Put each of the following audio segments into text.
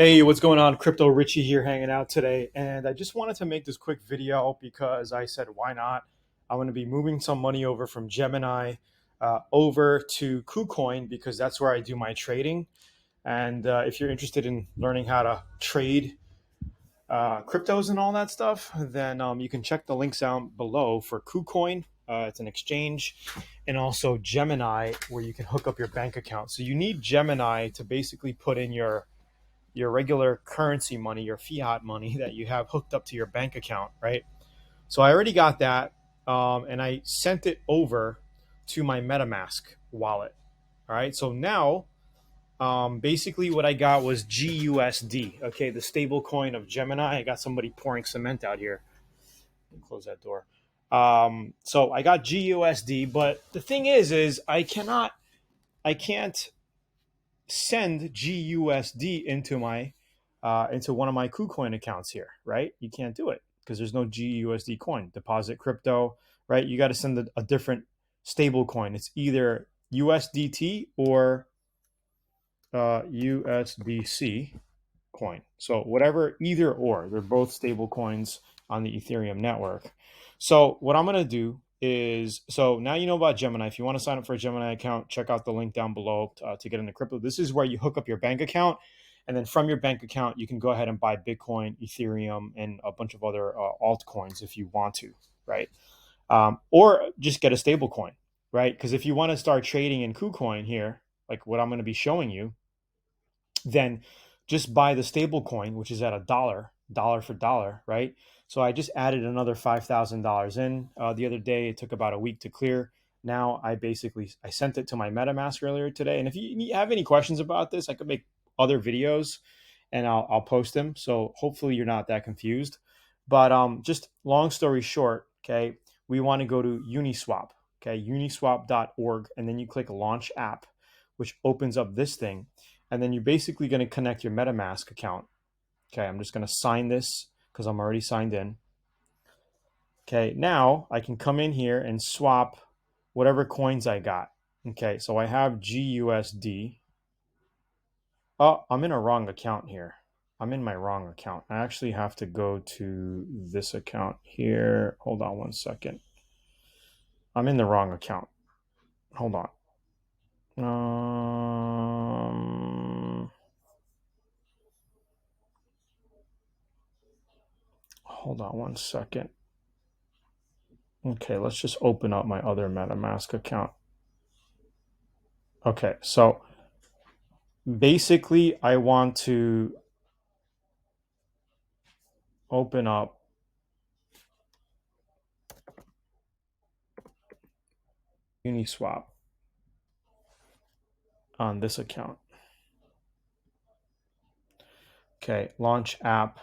Hey, what's going on? Crypto Richie here hanging out today. And I just wanted to make this quick video because I said, why not? I'm going to be moving some money over from Gemini over to KuCoin because that's where I do my trading. And if you're interested in learning how to trade cryptos and all that stuff, then you can check the links out below for KuCoin. It's an exchange, and also Gemini, where you can hook up your bank account. So you need Gemini to basically put in your regular currency money, your fiat money that you have hooked up to your bank account, right? So I already got that, and I sent it over to my MetaMask wallet. All right. So now, basically, what I got was GUSD. Okay, the stable coin of Gemini. I got somebody pouring cement out here. Close that door. So I got GUSD, but the thing is I can't send GUSD into one of my KuCoin accounts here, right? You can't do it because there's no GUSD coin. Deposit crypto, right? You got to send a different stable coin. It's either USDT or USDC coin. So whatever, either or, they're both stable coins on the Ethereum network. So what I'm going to do is, so now you know about Gemini. If you want to sign up for a Gemini account, check out the link down below to get into crypto. This is where you hook up your bank account. And then from your bank account, you can go ahead and buy Bitcoin, Ethereum, and a bunch of other altcoins if you want to, right? Or just get a stable coin, right? Because if you want to start trading in KuCoin here, like what I'm going to be showing you, then just buy the stable coin, which is at dollar for dollar, right? So I just added another $5,000 in the other day. It took about a week to clear. Now I sent it to my MetaMask earlier today. And if you have any questions about this, I could make other videos and I'll post them. So hopefully you're not that confused. But just long story short, okay, we want to go to Uniswap, okay, uniswap.org, and then you click launch app, which opens up this thing. And then you're basically going to connect your MetaMask account. Okay, I'm just going to sign this because I'm already signed in. Okay, now I can come in here and swap whatever coins I got. Okay, so I have GUSD. Oh, I'm in a wrong account here. I'm in my wrong account. I actually have to go to this account here. Hold on one second. I'm in the wrong account. Hold on. Hold on one second. Okay, let's just open up my other MetaMask account. Okay, so basically I want to open up Uniswap on this account. Okay, launch app,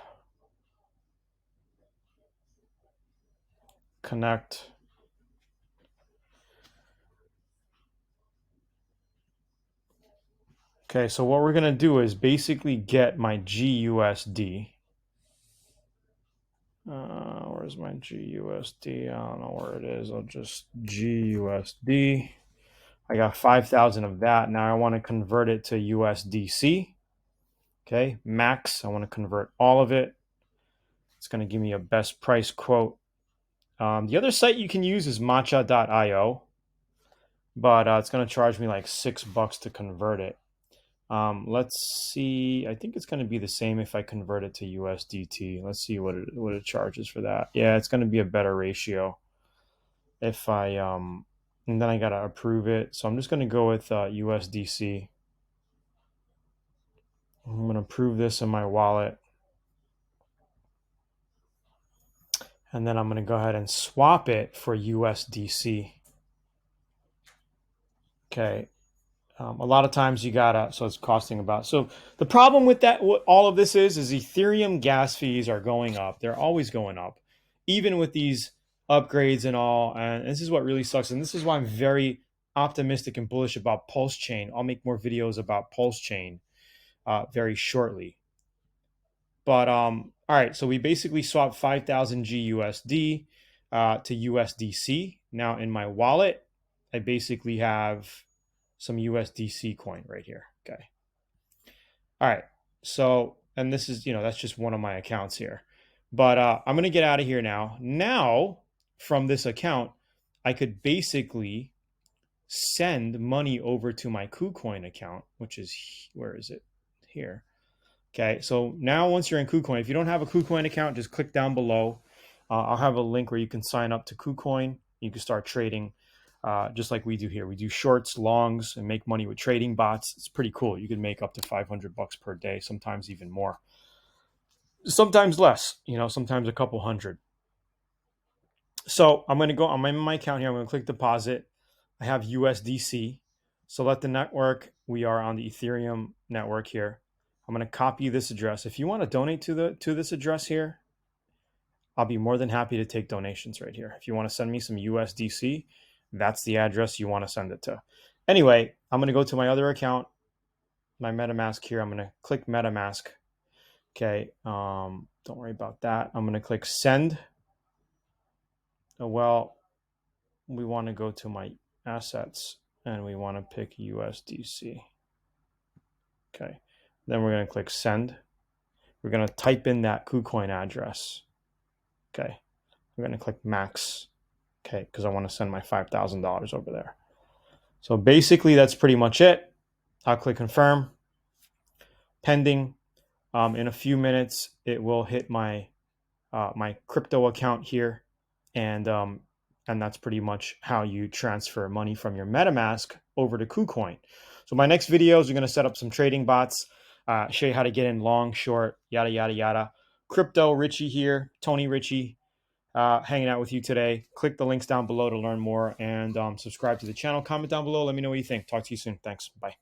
connect. Okay, so what we're going to do is basically get my GUSD. Where's my GUSD? I don't know where it is. I'll just GUSD. I got 5,000 of that. Now I want to convert it to USDC. Okay, max. I want to convert all of it. It's going to give me a best price quote. The other site you can use is matcha.io, but it's going to charge me like $6 to convert it. Let's see. I think it's going to be the same if I convert it to USDT. Let's see what it charges for that. Yeah, it's going to be a better ratio if I and then I got to approve it. So I'm just going to go with USDC. I'm going to approve this in my wallet. And then I'm going to go ahead and swap it for USDC. Okay. A lot of times you gotta, so it's costing about, so the problem with that, what all of this is Ethereum gas fees are going up. They're always going up, even with these upgrades and all. And this is what really sucks. And this is why I'm very optimistic and bullish about Pulse Chain. I'll make more videos about Pulse Chain very shortly. But all right, so we basically swapped 5,000 GUSD to USDC. Now in my wallet, I basically have some USDC coin right here. Okay. All right. So and this is, that's just one of my accounts here. But I'm going to get out of here now. Now, from this account, I could basically send money over to my KuCoin account, which is, where is it? Here. Okay, so now once you're in KuCoin, if you don't have a KuCoin account, just click down below. I'll have a link where you can sign up to KuCoin. You can start trading just like we do here. We do shorts, longs, and make money with trading bots. It's pretty cool. You can make up to $500 per day, sometimes even more. Sometimes less, sometimes a couple hundred. So I'm in my account here. I'm going to click deposit. I have USDC. Select the network. We are on the Ethereum network here. I'm going to copy this address. If you want to donate to this address here, I'll be more than happy to take donations right here. If you want to send me some USDC, that's the address you want to send it to. Anyway, I'm going to go to my other account, my MetaMask here. I'm going to click MetaMask. Okay, don't worry about that. I'm going to click send. Well, we want to go to my assets and we want to pick USDC. Okay, then we're going to click send. We're going to type in that KuCoin address. Okay, we're going to click max. Okay, because I want to send my $5,000 over there. So basically, that's pretty much it. I'll click confirm. Pending. In a few minutes, it will hit my my crypto account here, and that's pretty much how you transfer money from your MetaMask over to KuCoin. So my next videos are going to set up some trading bots, show you how to get in long, short, yada, yada, yada. Crypto Richie here, Tony Richie, hanging out with you today. Click the links down below to learn more, and subscribe to the channel. Comment down below. Let me know what you think. Talk to you soon. Thanks. Bye.